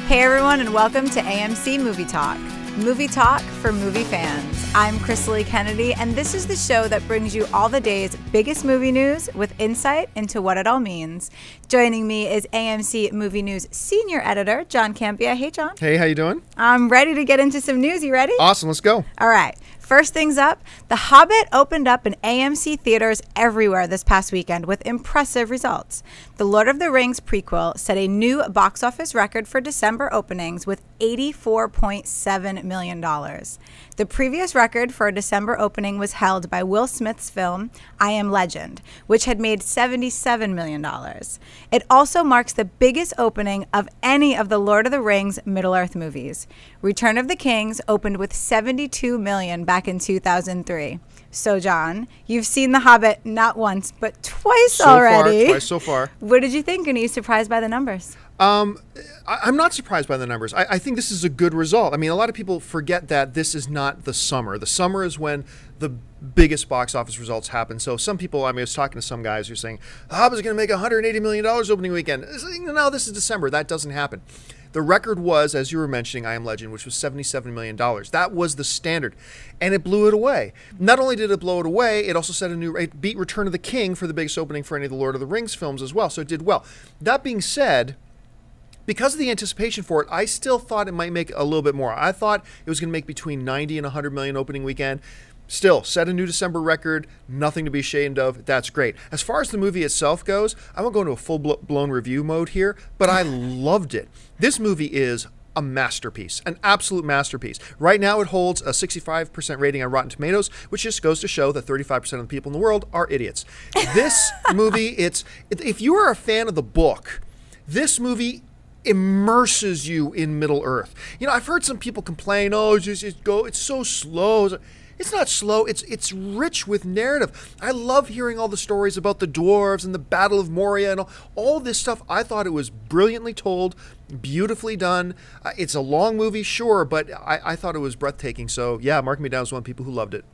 Hey everyone, and welcome to AMC Movie Talk. Movie Talk for movie fans. I'm Crystal Kennedy, and this is the show that brings you all the day's biggest movie news with insight into what it all means. Joining me is AMC Movie News Senior Editor, John Campia. Hey, John. Hey, how you doing? I'm ready to get into some news. You ready? Awesome, let's go. All right. First things up, The Hobbit opened up in AMC theaters everywhere this past weekend with impressive results. The Lord of the Rings prequel set a new box office record for December openings with $84.7 million. The previous record for a December opening was held by Will Smith's film, I Am Legend, which had made $77 million. It also marks the biggest opening of any of the Lord of the Rings Middle-earth movies. Return of the Kings opened with $72 million back in 2003. So, John, you've seen The Hobbit not once, but twice already. Twice so far. What did you think? And are you surprised by the numbers? I'm not surprised by the numbers. I think this is a good result. I mean, a lot of people forget that this is not the summer. The summer is when the biggest box office results happen. So some people, I was talking to some guys who are saying, The Hobbit's going to make $180 million opening weekend. No, this is December. That doesn't happen. The record was, as you were mentioning, I Am Legend, which was $77 million. That was the standard, and it blew it away. Not only did it blow it away, it also set a new rate, beat Return of the King for the biggest opening for any of the Lord of the Rings films as well, so it did well. That being said, because of the anticipation for it, I still thought it might make a little bit more. I thought it was going to make between 90 and 100 million opening weekend. Still, set a new December record, nothing to be ashamed of. That's great. As far as the movie itself goes, I won't go into a full-blown review mode here, but I loved it. This movie is a masterpiece, an absolute masterpiece. Right now, it holds a 65% rating on Rotten Tomatoes, which just goes to show that 35% of the people in the world are idiots. This movie, if you are a fan of the book, this movie immerses you in Middle-earth. You know, I've heard some people complain, it's so slow. It's not slow. It's rich with narrative. I love hearing all the stories about the dwarves and the Battle of Moria and all this stuff. I thought it was brilliantly told, beautifully done. It's a long movie, sure, but I thought it was breathtaking. So, yeah, mark me down as one of the people who loved it.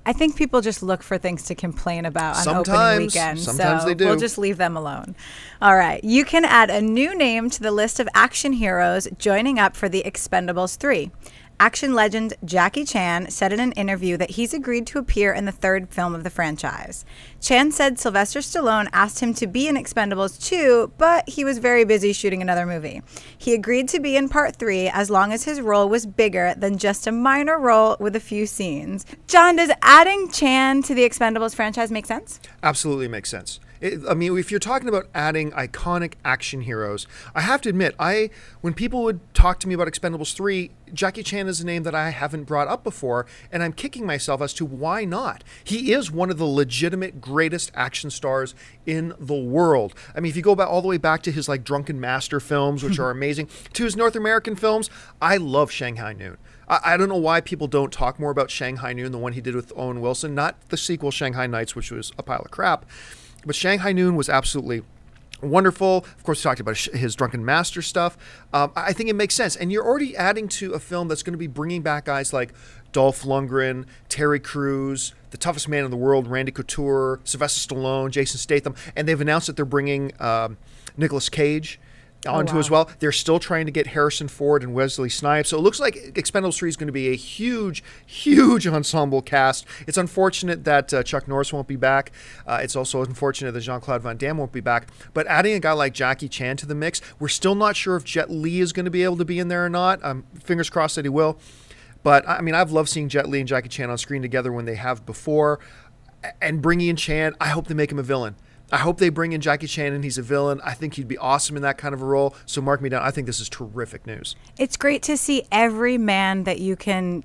I think people just look for things to complain about on opening weekend. Sometimes so they do. We'll just leave them alone. All right. You can add a new name to the list of action heroes joining up for the Expendables 3. Action legend Jackie Chan said in an interview that he's agreed to appear in the third film of the franchise. Chan said Sylvester Stallone asked him to be in Expendables 2, but he was very busy shooting another movie. He agreed to be in Part 3 as long as his role was bigger than just a minor role with a few scenes. John, does adding Chan to the Expendables franchise make sense? Absolutely makes sense. If you're talking about adding iconic action heroes, I have to admit, when people would talk to me about Expendables 3, Jackie Chan is a name that I haven't brought up before, and I'm kicking myself as to why not. He is one of the legitimate greatest action stars in the world. I mean, if you go all the way back to his Drunken Master films, which are amazing, to his North American films, I love Shanghai Noon. I don't know why people don't talk more about Shanghai Noon, the one he did with Owen Wilson, not the sequel Shanghai Nights, which was a pile of crap. But Shanghai Noon was absolutely wonderful. Of course, we talked about his Drunken Master stuff. I think it makes sense. And you're already adding to a film that's going to be bringing back guys like Dolph Lundgren, Terry Crews, the toughest man in the world, Randy Couture, Sylvester Stallone, Jason Statham. And they've announced that they're bringing Nicolas Cage onto as well. They're still trying to get Harrison Ford and Wesley Snipes. So it looks like Expendables 3 is going to be a huge, huge ensemble cast. It's unfortunate that Chuck Norris won't be back. It's also unfortunate that Jean-Claude Van Damme won't be back. But adding a guy like Jackie Chan to the mix, we're still not sure if Jet Li is going to be able to be in there or not. Fingers crossed that he will. But, I mean, I've loved seeing Jet Li and Jackie Chan on screen together when they have before. And bringing in Chan, I hope they make him a villain. I hope they bring in Jackie Chan and he's a villain. I think he'd be awesome in that kind of a role. So mark me down. I think this is terrific news. It's great to see every man that you can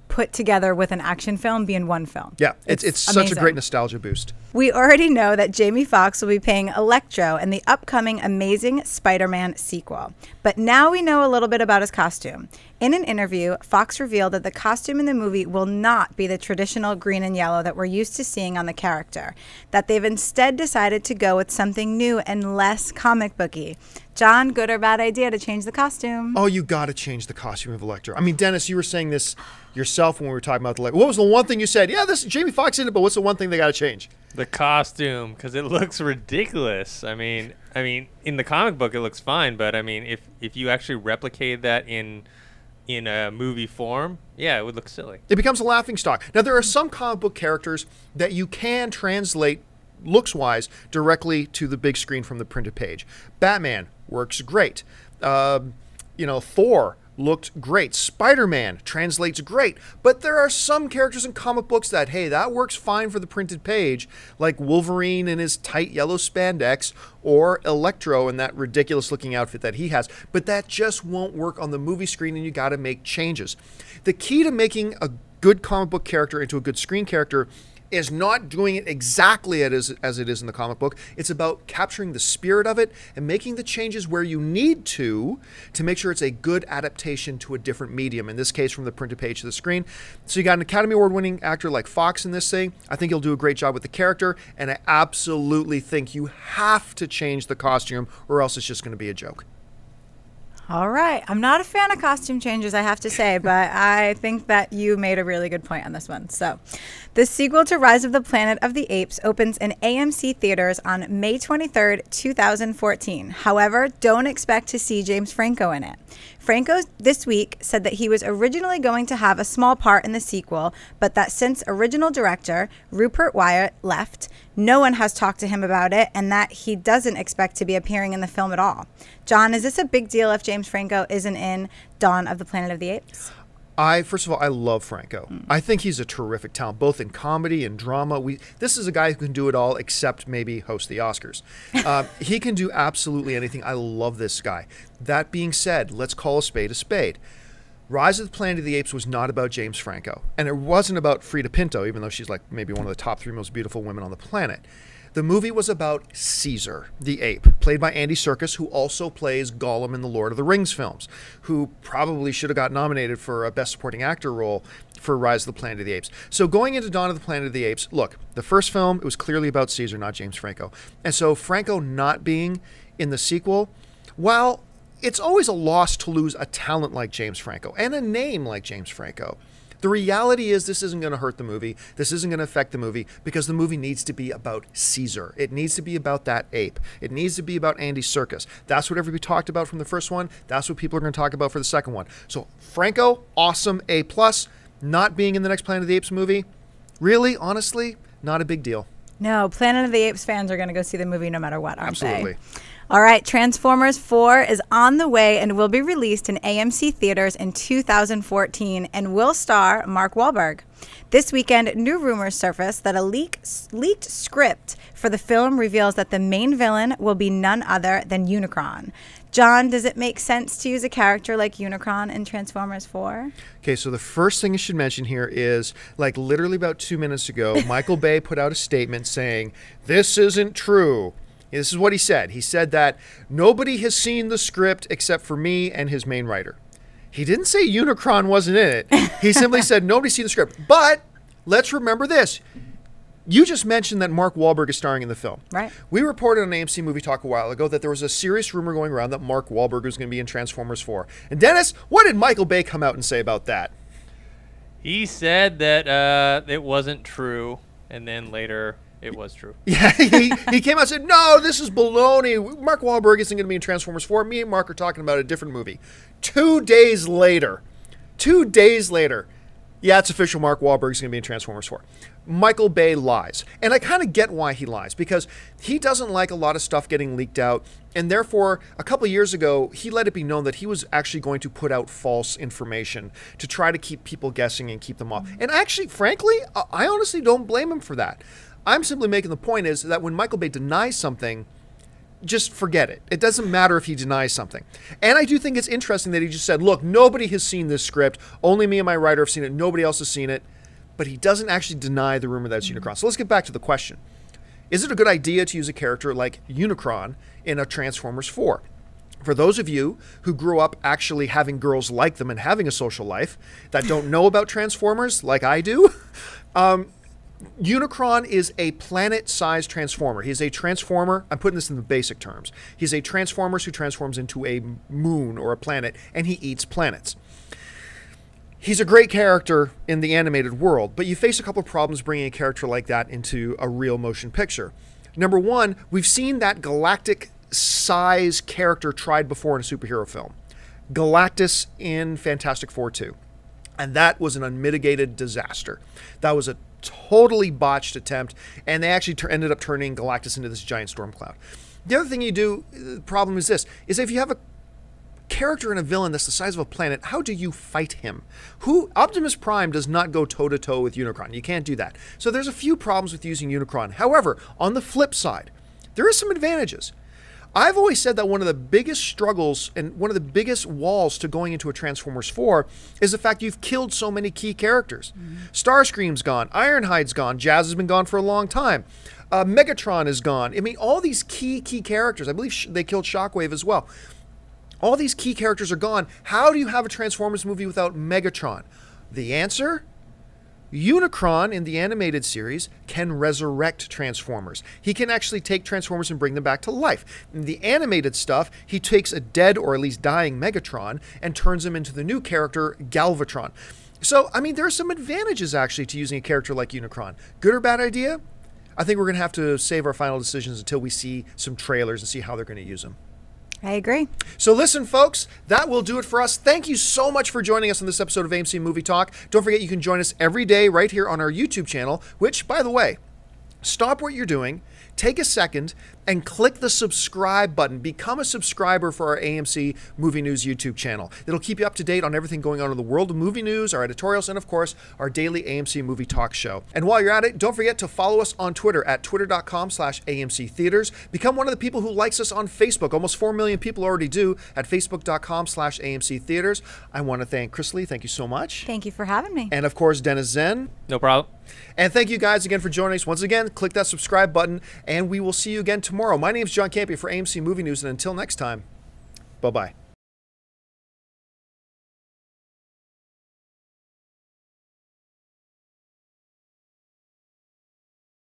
put together with an action film be in one film. Yeah, it's such a great nostalgia boost. We already know that Jamie Foxx will be playing Electro in the upcoming Amazing Spider-Man sequel. But now we know a little bit about his costume. In an interview, Foxx revealed that the costume in the movie will not be the traditional green and yellow that we're used to seeing on the character, that they've instead decided to go with something new and less comic booky. John, good or bad idea to change the costume? Oh, you got to change the costume of Electro. I mean, Dennis, you were saying this yourself when we were talking about the Electro. What was the one thing you said? Yeah, this is Jamie Foxx in it, but what's the one thing they got to change? The costume, because it looks ridiculous. I mean, in the comic book it looks fine, but I mean, if you actually replicate that in a movie form, yeah, it would look silly. It becomes a laughingstock. Now, there are some comic book characters that you can translate looks-wise directly to the big screen from the printed page. Batman works great. Thor looked great. Spider-Man translates great. But there are some characters in comic books that, hey, that works fine for the printed page, like Wolverine in his tight yellow spandex, or Electro in that ridiculous-looking outfit that he has. But that just won't work on the movie screen, and you got to make changes. The key to making a good comic book character into a good screen character is not doing it exactly as it is in the comic book. It's about capturing the spirit of it and making the changes where you need to make sure it's a good adaptation to a different medium, in this case from the printed page to the screen. So you got an Academy Award winning actor like Foxx in this thing. I think he'll do a great job with the character, and I absolutely think you have to change the costume or else it's just going to be a joke. All right. I'm not a fan of costume changes, I have to say, but I think that you made a really good point on this one. So, the sequel to Rise of the Planet of the Apes opens in AMC theaters on May 23rd, 2014. However, don't expect to see James Franco in it. Franco this week said that he was originally going to have a small part in the sequel, but that since original director Rupert Wyatt left, no one has talked to him about it, and that he doesn't expect to be appearing in the film at all. John, is this a big deal if James Franco isn't in Dawn of the Planet of the Apes? First of all, I love Franco. I think he's a terrific talent, both in comedy and drama. This is a guy who can do it all except maybe host the Oscars. He can do absolutely anything. I love this guy. That being said, let's call a spade a spade. Rise of the Planet of the Apes was not about James Franco. And it wasn't about Frida Pinto, even though she's like maybe one of the top 3 most beautiful women on the planet. The movie was about Caesar, the ape, played by Andy Serkis, who also plays Gollum in the Lord of the Rings films, who probably should have got nominated for a Best Supporting Actor role for Rise of the Planet of the Apes. So going into Dawn of the Planet of the Apes, look, the first film, it was clearly about Caesar, not James Franco. And so Franco not being in the sequel, while it's always a loss to lose a talent like James Franco and a name like James Franco, the reality is this isn't going to hurt the movie. This isn't going to affect the movie because the movie needs to be about Caesar. It needs to be about that ape. It needs to be about Andy Serkis. That's what everybody talked about from the first one. That's what people are going to talk about for the second one. So Franco, awesome, A+. Not being in the next Planet of the Apes movie, really, honestly, not a big deal. No, Planet of the Apes fans are going to go see the movie no matter what, aren't they? Absolutely. All right, Transformers 4 is on the way and will be released in AMC theaters in 2014 and will star Mark Wahlberg. This weekend, new rumors surfaced that a leaked script for the film reveals that the main villain will be none other than Unicron. John, does it make sense to use a character like Unicron in Transformers 4? Okay, so the first thing I should mention here is, like literally about 2 minutes ago, Michael Bay put out a statement saying, "This isn't true." This is what he said. He said that nobody has seen the script except for me and his main writer. He didn't say Unicron wasn't in it. He simply said nobody's seen the script. But let's remember this. You just mentioned that Mark Wahlberg is starring in the film. Right. We reported on AMC Movie Talk a while ago that there was a serious rumor going around that Mark Wahlberg was going to be in Transformers 4. And Dennis, what did Michael Bay come out and say about that? He said that it wasn't true, and then later it was true. Yeah, he came out and said, no, this is baloney. Mark Wahlberg isn't going to be in Transformers 4. Me and Mark are talking about a different movie. 2 days later, yeah, it's official, Mark Wahlberg's going to be in Transformers 4. Michael Bay lies. And I kind of get why he lies, because he doesn't like a lot of stuff getting leaked out, and therefore, a couple of years ago, he let it be known that he was actually going to put out false information to try to keep people guessing and keep them off. And actually, frankly, I honestly don't blame him for that. I'm simply making the point is that when Michael Bay denies something, just forget it. It doesn't matter if he denies something. And I do think it's interesting that he just said, look, nobody has seen this script. Only me and my writer have seen it. Nobody else has seen it. But he doesn't actually deny the rumor that it's Unicron. So let's get back to the question. Is it a good idea to use a character like Unicron in a Transformers 4? For those of you who grew up actually having girls like them and having a social life that don't know about Transformers like I do, Unicron is a planet-sized transformer. He's a transformer. I'm putting this in the basic terms. He's a transformer who transforms into a moon or a planet, and he eats planets. He's a great character in the animated world, but you face a couple of problems bringing a character like that into a real motion picture. Number one, we've seen that galactic size character tried before in a superhero film. Galactus in Fantastic Four 2. And that was an unmitigated disaster. That was a totally botched attempt, and they actually ended up turning Galactus into this giant storm cloud. The other thing you do, the problem is this, is if you have a character and a villain that's the size of a planet, how do you fight him? Optimus Prime does not go toe-to-toe with Unicron. You can't do that. So there's a few problems with using Unicron. However, on the flip side, there are some advantages. I've always said that one of the biggest struggles and one of the biggest walls to going into a Transformers 4 is the fact you've killed so many key characters. Starscream's gone, Ironhide's gone, Jazz has been gone for a long time, Megatron is gone. I mean, all these key characters, I believe they killed Shockwave as well. All these key characters are gone. How do you have a Transformers movie without Megatron? The answer? Unicron in the animated series can resurrect Transformers. He can actually take Transformers and bring them back to life. In the animated stuff, he takes a dead or at least dying Megatron and turns him into the new character Galvatron. So, I mean, there are some advantages actually to using a character like Unicron. Good or bad idea? I think we're going to have to save our final decisions until we see some trailers and see how they're going to use them. I agree. So listen, folks, that will do it for us. Thank you so much for joining us on this episode of AMC Movie Talk. Don't forget you can join us every day right here on our YouTube channel, which, by the way, stop what you're doing, take a second, and click the subscribe button. Become a subscriber for our AMC Movie News YouTube channel. It'll keep you up to date on everything going on in the world of movie news, our editorials, and of course, our daily AMC Movie Talk show. And while you're at it, don't forget to follow us on Twitter at twitter.com/AMC Theaters. Become one of the people who likes us on Facebook. Almost 4 million people already do at facebook.com/AMC Theaters. I want to thank Chris Lee. Thank you so much. Thank you for having me. And of course, Dennis Zen. No problem. And thank you guys again for joining us. Once again, click that subscribe button, and we will see you again tomorrow. My name is John Campea for AMC Movie News, and until next time, bye-bye.